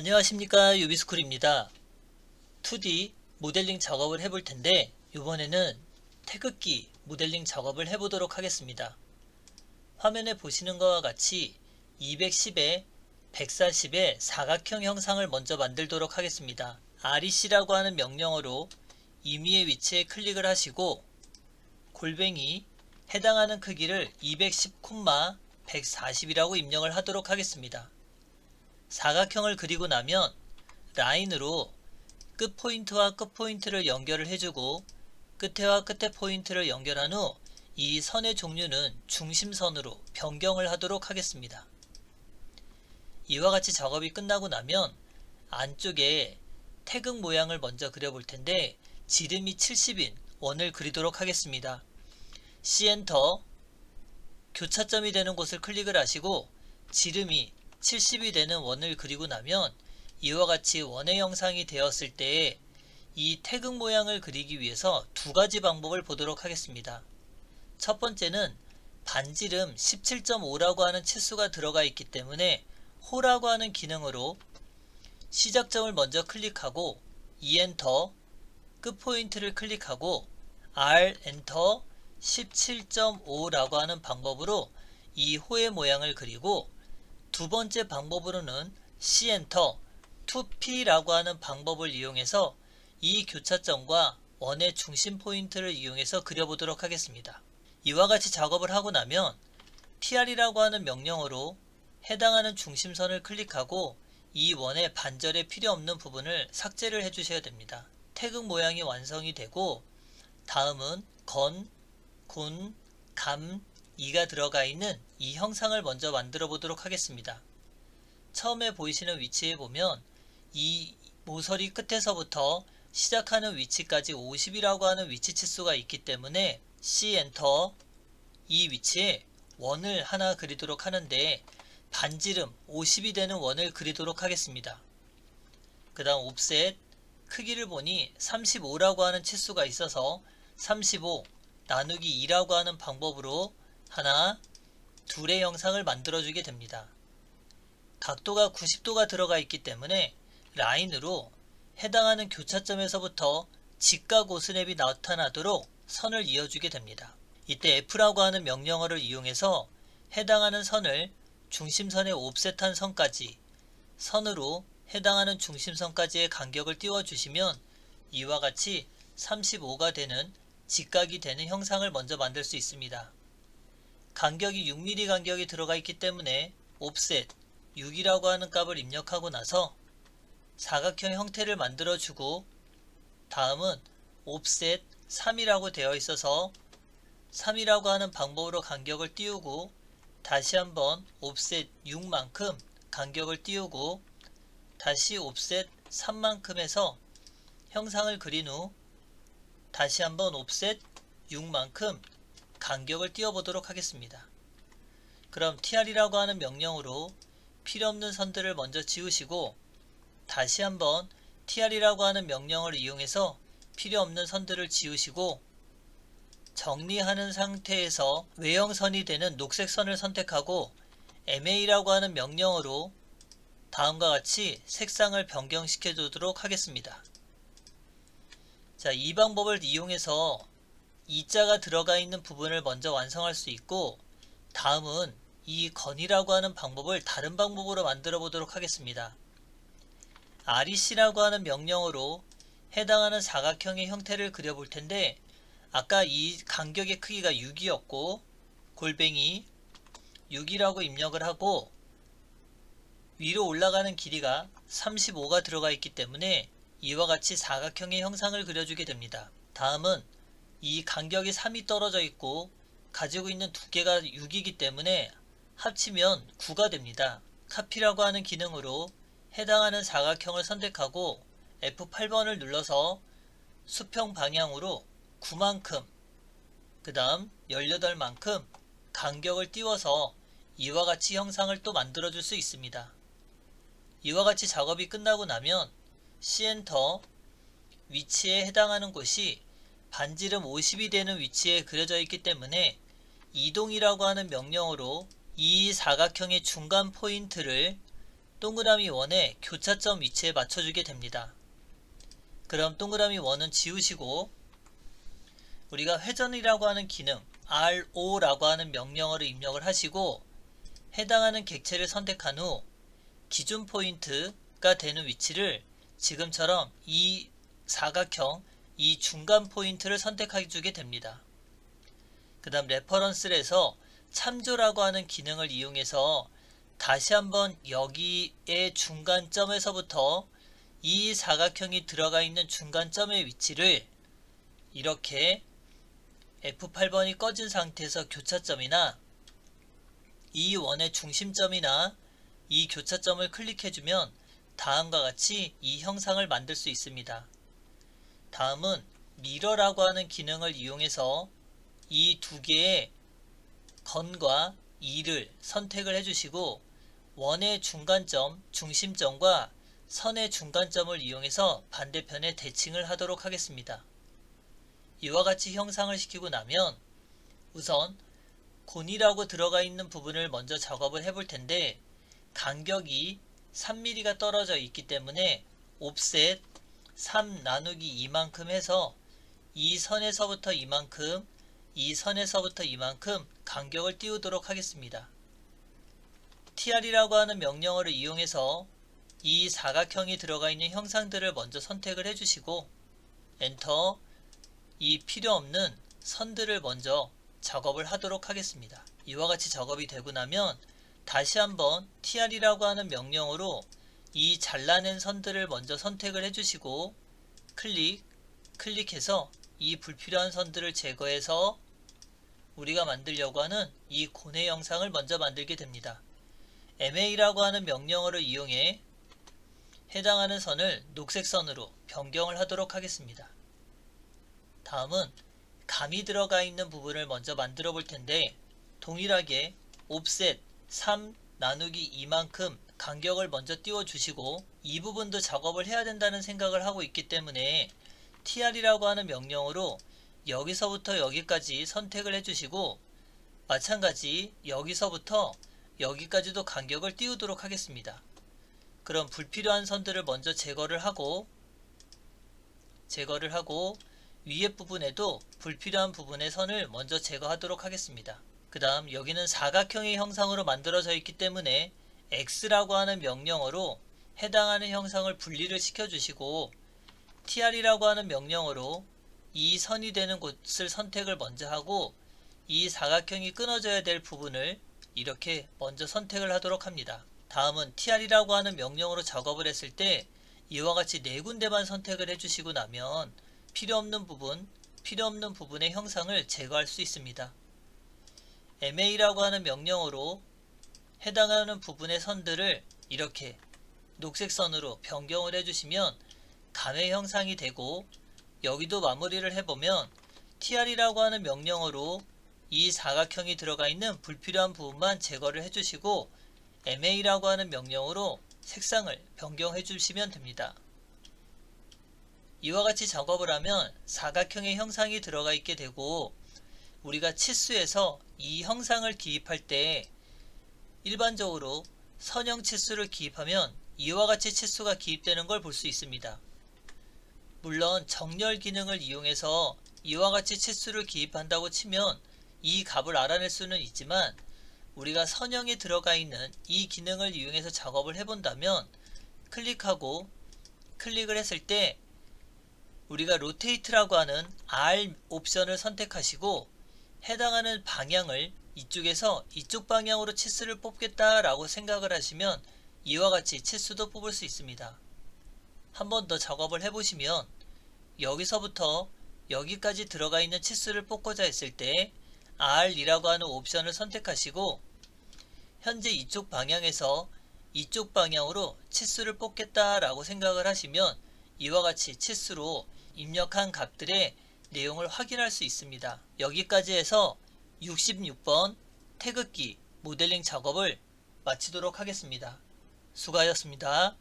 안녕하십니까, 유비스쿨입니다. 2D 모델링 작업을 해볼 텐데 이번에는 태극기 모델링 작업을 해보도록 하겠습니다. 화면에 보시는 것과 같이 210에 140의 사각형 형상을 먼저 만들도록 하겠습니다. REC라고 하는 명령어로 임의의 위치에 클릭을 하시고 골뱅이 해당하는 크기를 210, 140이라고 입력을 하도록 하겠습니다. 사각형을 그리고 나면 라인으로 끝 포인트와 끝 포인트를 연결을 해주고 끝에와 끝에 포인트를 연결한 후 이 선의 종류는 중심선으로 변경을 하도록 하겠습니다. 이와 같이 작업이 끝나고 나면 안쪽에 태극 모양을 먼저 그려볼 텐데 지름이 70인 원을 그리도록 하겠습니다. C엔터, 교차점이 되는 곳을 클릭을 하시고 지름이 70이 되는 원을 그리고 나면 이와 같이 원의 형상이 되었을 때에 이 태극 모양을 그리기 위해서 두 가지 방법을 보도록 하겠습니다. 첫 번째는 반지름 17.5라고 하는 치수가 들어가 있기 때문에 호라고 하는 기능으로 시작점을 먼저 클릭하고 E엔터, 끝 포인트를 클릭하고 R 엔터 17.5라고 하는 방법으로 이 호의 모양을 그리고 두 번째 방법으로는 C엔터 2P라고 하는 방법을 이용해서 이 교차점과 원의 중심 포인트를 이용해서 그려보도록 하겠습니다. 이와 같이 작업을 하고 나면 TR이라고 하는 명령어로 해당하는 중심선을 클릭하고 이 원의 반절에 필요없는 부분을 삭제를 해주셔야 됩니다. 태극 모양이 완성이 되고 다음은 건, 군, 감, 이가 들어가 있는 이 형상을 먼저 만들어 보도록 하겠습니다. 처음에 보이시는 위치에 보면 이 모서리 끝에서부터 시작하는 위치까지 50이라고 하는 위치 치수가 있기 때문에 C엔터, 이 위치에 원을 하나 그리도록 하는데 반지름 50이 되는 원을 그리도록 하겠습니다. 그 다음 옵셋, 크기를 보니 35라고 하는 치수가 있어서 35 나누기 2라고 하는 방법으로 하나, 둘의 형상을 만들어주게 됩니다. 각도가 90도가 들어가 있기 때문에 라인으로 해당하는 교차점에서부터 직각 오스냅이 나타나도록 선을 이어주게 됩니다. 이때 F라고 하는 명령어를 이용해서 해당하는 선을 중심선에 옵셋한 선까지 선으로 해당하는 중심선까지의 간격을 띄워주시면 이와 같이 35가 되는 직각이 되는 형상을 먼저 만들 수 있습니다. 간격이 6mm 간격이 들어가 있기 때문에 옵셋 6이라고 하는 값을 입력하고 나서 사각형 형태를 만들어주고 다음은 옵셋 3이라고 되어 있어서 3이라고 하는 방법으로 간격을 띄우고 다시 한번 옵셋 6만큼 간격을 띄우고 다시 옵셋 3만큼 해서 형상을 그린 후 다시 한번 옵셋 6만큼 간격을 띄워 보도록 하겠습니다. 그럼 TR이라고 하는 명령으로 필요없는 선들을 먼저 지우시고 다시 한번 TR이라고 하는 명령을 이용해서 필요없는 선들을 지우시고 정리하는 상태에서 외형선이 되는 녹색 선을 선택하고 MA라고 하는 명령어로 다음과 같이 색상을 변경시켜 주도록 하겠습니다. 자, 이 방법을 이용해서 E자가 들어가 있는 부분을 먼저 완성할 수 있고 다음은 이 건이라고 하는 방법을 다른 방법으로 만들어 보도록 하겠습니다. REC라고 하는 명령어로 해당하는 사각형의 형태를 그려볼 텐데 아까 이 간격의 크기가 6이었고 골뱅이 6이라고 입력을 하고 위로 올라가는 길이가 35가 들어가 있기 때문에 이와 같이 사각형의 형상을 그려주게 됩니다. 다음은 이 간격이 3이 떨어져 있고 가지고 있는 두께가 6이기 때문에 합치면 9가 됩니다. 카피라고 하는 기능으로 해당하는 사각형을 선택하고 F8번을 눌러서 수평 방향으로 9만큼 그 다음 18만큼 간격을 띄워서 이와 같이 형상을 또 만들어 줄 수 있습니다. 이와 같이 작업이 끝나고 나면 C엔터, 위치에 해당하는 곳이 반지름 50이 되는 위치에 그려져 있기 때문에 이동이라고 하는 명령어로 이 사각형의 중간 포인트를 동그라미 1의 교차점 위치에 맞춰주게 됩니다. 그럼 동그라미 1은 지우시고 우리가 회전이라고 하는 기능 RO라고 하는 명령어를 입력을 하시고 해당하는 객체를 선택한 후 기준 포인트가 되는 위치를 지금처럼 이 사각형 이 중간 포인트를 선택해 주게 됩니다. 그 다음 레퍼런스를 해서 참조라고 하는 기능을 이용해서 다시 한번 여기의 중간점에서부터 이 사각형이 들어가 있는 중간점의 위치를 이렇게 F8번이 꺼진 상태에서 교차점이나 이 원의 중심점이나 이 교차점을 클릭해주면 다음과 같이 이 형상을 만들 수 있습니다. 다음은 미러라고 하는 기능을 이용해서 이 두 개의 건과 이를 선택을 해주시고 원의 중간점, 중심점과 선의 중간점을 이용해서 반대편에 대칭을 하도록 하겠습니다. 이와 같이 형상을 시키고 나면 우선 곤이라고 들어가 있는 부분을 먼저 작업을 해볼 텐데 간격이 3mm가 떨어져 있기 때문에 옵셋 3 나누기 2만큼 해서 이 선에서부터 이만큼 이 선에서부터 이만큼 간격을 띄우도록 하겠습니다. tr이라고 하는 명령어를 이용해서 이 사각형이 들어가 있는 형상들을 먼저 선택을 해주시고 엔터 이 필요없는 선들을 먼저 작업을 하도록 하겠습니다. 이와 같이 작업이 되고 나면 다시 한번 tr이라고 하는 명령어로 이 잘라낸 선들을 먼저 선택을 해주시고 클릭해서 이 불필요한 선들을 제거해서 우리가 만들려고 하는 이 곤의 형상을 먼저 만들게 됩니다. ma라고 하는 명령어를 이용해 해당하는 선을 녹색 선으로 변경을 하도록 하겠습니다. 다음은 감이 들어가 있는 부분을 먼저 만들어 볼 텐데 동일하게 옵셋 3 나누기 2만큼 간격을 먼저 띄워 주시고 이 부분도 작업을 해야 된다는 생각을 하고 있기 때문에 tr이라고 하는 명령어로 여기서부터 여기까지 선택을 해주시고 마찬가지 여기서부터 여기까지도 간격을 띄우도록 하겠습니다. 그럼 불필요한 선들을 먼저 제거를 하고 위에 부분에도 불필요한 부분의 선을 먼저 제거하도록 하겠습니다. 그 다음 여기는 사각형의 형상으로 만들어져 있기 때문에 X라고 하는 명령어로 해당하는 형상을 분리를 시켜주시고 tr이라고 하는 명령어로 이 선이 되는 곳을 선택을 먼저 하고 이 사각형이 끊어져야 될 부분을 이렇게 먼저 선택을 하도록 합니다. 다음은 tr이라고 하는 명령어로 작업을 했을 때 이와 같이 네 군데만 선택을 해주시고 나면 필요없는 부분의 형상을 제거할 수 있습니다. ma라고 하는 명령어로 해당하는 부분의 선들을 이렇게 녹색 선으로 변경을 해주시면 감의 형상이 되고 여기도 마무리를 해보면 tr이라고 하는 명령어로 이 사각형이 들어가 있는 불필요한 부분만 제거를 해주시고 ma라고 하는 명령어로 색상을 변경해 주시면 됩니다. 이와 같이 작업을 하면 사각형의 형상이 들어가 있게 되고 우리가 치수에서 이 형상을 기입할 때 일반적으로 선형 치수를 기입하면 이와 같이 치수가 기입되는 걸 볼 수 있습니다. 물론 정렬 기능을 이용해서 이와 같이 치수를 기입한다고 치면 이 값을 알아낼 수는 있지만 우리가 선형에 들어가 있는 이 기능을 이용해서 작업을 해본다면 클릭을 했을 때 우리가 로테이트라고 하는 R 옵션을 선택하시고 해당하는 방향을 이쪽에서 이쪽 방향으로 치수를 뽑겠다라고 생각을 하시면 이와 같이 치수도 뽑을 수 있습니다. 한 번 더 작업을 해보시면 여기서부터 여기까지 들어가 있는 치수를 뽑고자 했을 때 R이라고 하는 옵션을 선택하시고 현재 이쪽 방향에서 이쪽 방향으로 치수를 뽑겠다라고 생각을 하시면 이와 같이 치수로 입력한 값들의 내용을 확인할 수 있습니다. 여기까지 해서 66번 태극기 모델링 작업을 마치도록 하겠습니다. 수고하셨습니다.